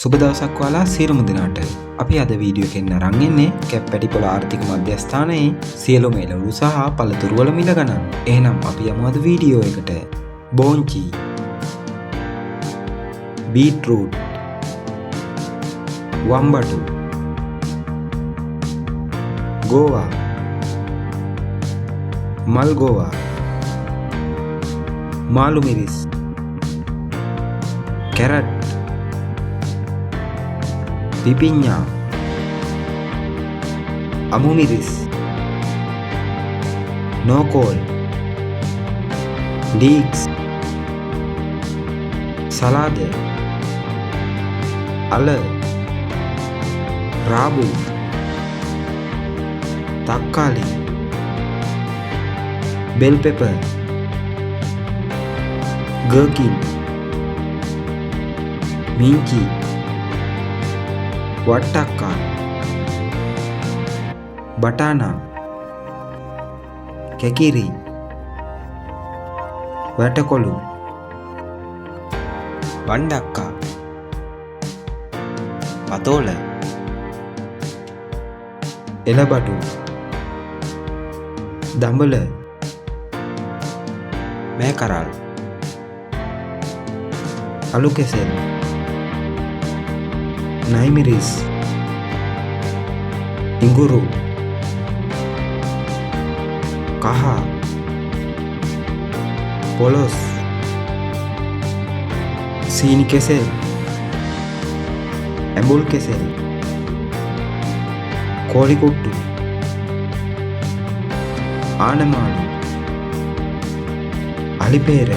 සුබ දවසක් ඔයාලා සියලුම දෙනාට. අපි අද වීඩියෝ එකෙන් අරන් ඉන්නේ කැප්පැටිපොළ ආර්ථික මධ්‍යස්ථානයේ සියලුම එළවලු සහ පළතුරු වල මිල ගණන්. එහෙනම් අපි යමු අද වීඩියෝ එකට. බෝංචි, බීට්රූට්, වම්බටු, ගෝවා, මල් ගෝවා, මාළු මිරිස්, කැරට්, පිපිඤ්ඤා, අමු මිරිස්, නෝකෝල්, ලීක්ස්, සලාද, අල, රාබු, තක්කාලි, බෙල් පෙපර්, ගර්කින්, මිංචි, වට්ටක්කා, බටානා, කැකිරි, වැටකොළු, වණ්ඩක්කා, පතෝල, එළබටු, දඹල, මෑකරල්, අලු කෙසෙල්, නයිමිරිස්, ඉඟුරු, කහ, පොලොස්, සීනි කෙසෙල්, ඇඹුල් කෙසෙල්, කෝලිකුට්ටු, ආනමාළු, අලිපේර,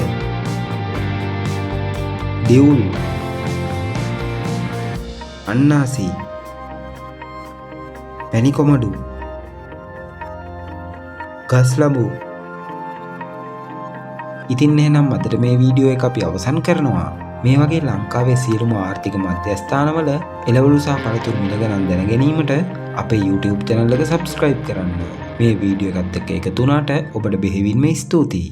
දිවුල්, අන්නාසි, පැණිකොමඩු, ගස්ලබු. ඉතින් එහෙනම් අදට මේ වීඩියෝ එක අපි අවසන් කරනවා. මේ වගේ ලංකාවේ සියලුම ආර්ථික මධ්‍යස්ථානවල එළවලු සහ පළතුරු මිල ගණන් දැන ගැනීමට අපේ YouTube channel එක subscribe කරන්න. මේ වීඩියෝ එකත් එක්ක එකතු වුණාට ඔබට බෙහෙවින්ම ස්තුතියි.